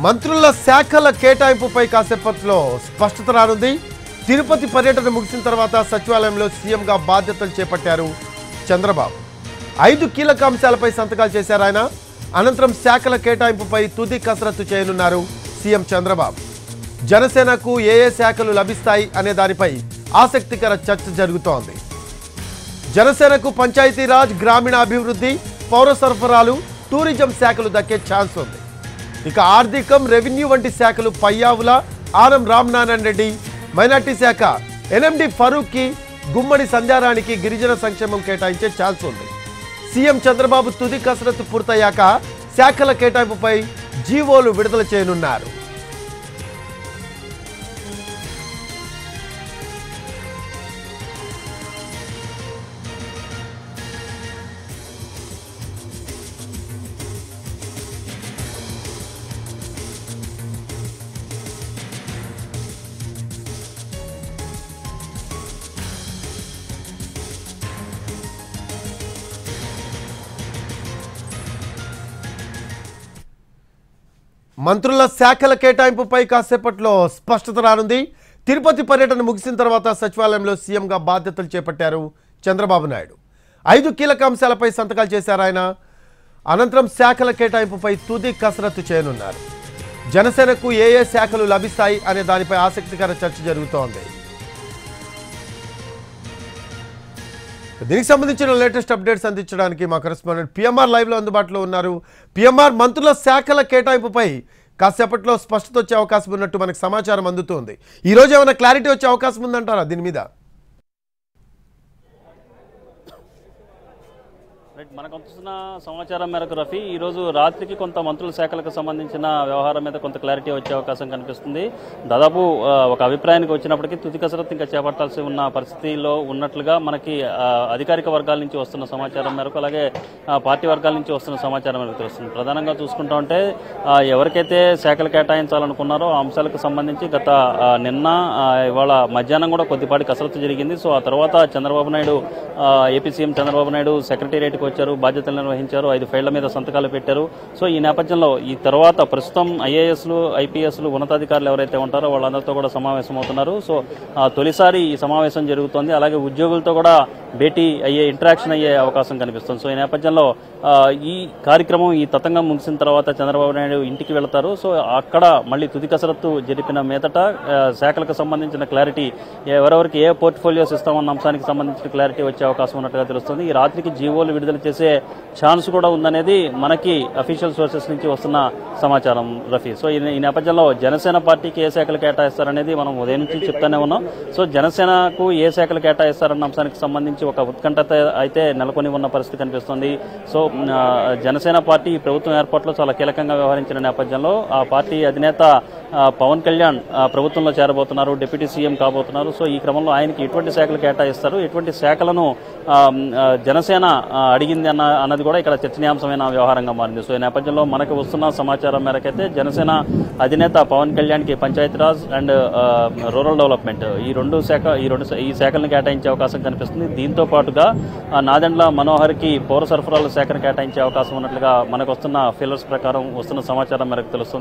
మంత్రుల శాఖల కేటాయింపుపై కాసేపట్లో స్పష్టత రానుంది. తిరుపతి పర్యటన ముగిసిన తర్వాత సచివాలయంలో సీఎంగా బాధ్యతలు చేపట్టారు చంద్రబాబు. 5 కీలక అంశాలపై సంతకాలు చేశారు ఆయన. అనంతరం శాఖల కేటాయింపుపై తుది కసరత్తు చేయనున్నారు సీఎం చంద్రబాబు. జనసేనకు ఏ శాఖలు లభిస్తాయి అనే దానిపై ఆసక్తికర చర్చ జరుగుతోంది. జనసేనకు పంచాయతీరాజ్, గ్రామీణాభివృద్ధి, పౌర సరఫరాలు, టూరిజం శాఖలు దక్కే ఛాన్స్ ఉంది. ఇక ఆర్థికం, రెవెన్యూ వంటి శాఖలు పయ్యావుల, ఆనం రామనారాయణ రెడ్డి, మైనార్టీ శాఖ ఎన్ఎండి ఫరూక్కి, గుమ్మడి సంధ్యారానికి గిరిజన సంక్షేమం కేటాయించే ఛాన్స్ ఉంది. సీఎం చంద్రబాబు తుది కసరత్తు పూర్తయ్యాక శాఖల కేటాయింపుపై జీవోలు విడుదల చేయనున్నారు. మంత్రుల శాఖల కేటాయింపుపై కాసేపట్లో స్పష్టత రానుంది. తిరుపతి పర్యటన ముగిసిన తర్వాత సచివాలయంలో సీఎంగా బాధ్యతలు చేపట్టారు చంద్రబాబు నాయుడు. 5 కీలక అంశాలపై సంతకాలు చేశారు ఆయన. అనంతరం శాఖల కేటాయింపుపై తుది కసరత్తు చేయనున్నారు. జనసేనకు ఏ శాఖలు లభిస్తాయి అనే దానిపై ఆసక్తికర చర్చ జరుగుతోంది. దీనికి సంబంధించిన లేటెస్ట్ అప్డేట్స్ అందించడానికి మా కరెస్పాండెంట్ పిఎంఆర్ లైవ్ లో అందుబాటులో ఉన్నారు. పిఎంఆర్, మంత్రుల శాఖల కేటాయింపుపై కాసేపట్లో స్పష్టత వచ్చే అవకాశం ఉన్నట్టు మనకు సమాచారం అందుతోంది. ఈ రోజు ఏమైనా క్లారిటీ వచ్చే అవకాశం ఉందంటారా దీని మీద? మనకు వస్తున్న సమాచారం మేరకు రఫీ, ఈరోజు రాత్రికి కొంత మంత్రుల శాఖలకు సంబంధించిన వ్యవహారం మీద కొంత క్లారిటీ వచ్చే అవకాశం కనిపిస్తుంది. దాదాపు ఒక అభిప్రాయానికి వచ్చినప్పటికీ తుది కసరత్తు ఇంకా చేపట్టాల్సి ఉన్న పరిస్థితిలో ఉన్నట్లుగా మనకి అధికారిక వర్గాల నుంచి వస్తున్న సమాచారం మేరకు, అలాగే పార్టీ వర్గాల నుంచి వస్తున్న సమాచారం మేరకు తెలుస్తుంది. ప్రధానంగా చూసుకుంటా ఉంటే ఎవరికైతే శాఖలు కేటాయించాలనుకున్నారో ఆ అంశాలకు సంబంధించి గత నిన్న ఇవాళ మధ్యాహ్నం కూడా కొద్దిపాటి కసరత్తు జరిగింది. సో ఆ తర్వాత చంద్రబాబు నాయుడు, ఏపీ సీఎం చంద్రబాబు నాయుడు సెక్రటేరియట్కి వచ్చారు, బాధ్యతలు నిర్వహించారు, 5 ఫైళ్ల మీద సంతకాలు పెట్టారు. సో ఈ నేపథ్యంలో ఈ తర్వాత ప్రస్తుతం ఐఏఎస్లు, ఐపీఎస్లు, ఉన్నతాధికారులు ఎవరైతే ఉంటారో వాళ్ళందరితో కూడా సమావేశం అవుతున్నారు. సో తొలిసారి ఈ సమావేశం జరుగుతోంది. అలాగే ఉద్యోగులతో కూడా భేటీ అయ్యే, ఇంటరాక్షన్ అయ్యే అవకాశం కనిపిస్తుంది. సో ఈ నేపథ్యంలో ఈ కార్యక్రమం, ఈ తతంగం ముగిసిన తర్వాత చంద్రబాబు నాయుడు ఇంటికి వెళతారు. సో అక్కడ మళ్ళీ తుది కసరత్తు జరిపిన మీదట శాఖలకు సంబంధించిన క్లారిటీ, ఎవరెవరికి ఏ పోర్ట్ఫోలియోస్ ఇస్తామన్న అంశానికి సంబంధించిన క్లారిటీ వచ్చే అవకాశం ఉన్నట్టుగా తెలుస్తుంది. ఈ రాత్రికి జీవోలు విడుదల చేసే ఛాన్స్ కూడా ఉందనేది మనకి అఫీషియల్ సోర్సెస్ నుంచి వస్తున్న సమాచారం రఫీ. సో ఈ నేపథ్యంలో జనసేన పార్టీకి ఏ శాఖలు కేటాయిస్తారనేది మనం ఉదయం నుంచి చెప్తానే ఉన్నాం. సో జనసేనకు ఏ శాఖలు కేటాయిస్తారన్న అంశానికి సంబంధించి ఒక ఉత్కంఠత అయితే నెలకొని ఉన్న పరిస్థితి కనిపిస్తుంది. సో జనసేన పార్టీ ఈ ప్రభుత్వం ఏర్పాటులో చాలా కీలకంగా వ్యవహరించిన నేపథ్యంలో ఆ పార్టీ అధినేత పవన్ కళ్యాణ్ ప్రభుత్వంలో చేరబోతున్నారు, డిప్యూటీ సీఎం కాబోతున్నారు. సో ఈ క్రమంలో ఆయనకి ఎటువంటి శాఖలు కేటాయిస్తారు, ఎటువంటి శాఖలను జనసేన అడిగింది అన్నది కూడా ఇక్కడ చర్చనీయాంశమైన వ్యవహారంగా మారింది. సో ఈ నేపథ్యంలో మనకు వస్తున్న సమాచారం మేరకైతే జనసేన అధినేత పవన్ కళ్యాణ్కి పంచాయతీరాజ్ అండ్ రూరల్ డెవలప్మెంట్ ఈ శాఖలను కేటాయించే అవకాశం కనిపిస్తుంది. దీంతో పాటుగా నాదెండ్ల మనోహర్కి పౌర సరఫరాల శాఖను కేటాయించే అవకాశం ఉన్నట్లుగా మనకు వస్తున్న ఫీలర్స్ ప్రకారం వస్తున్న సమాచారం మేరకు తెలుస్తుంది.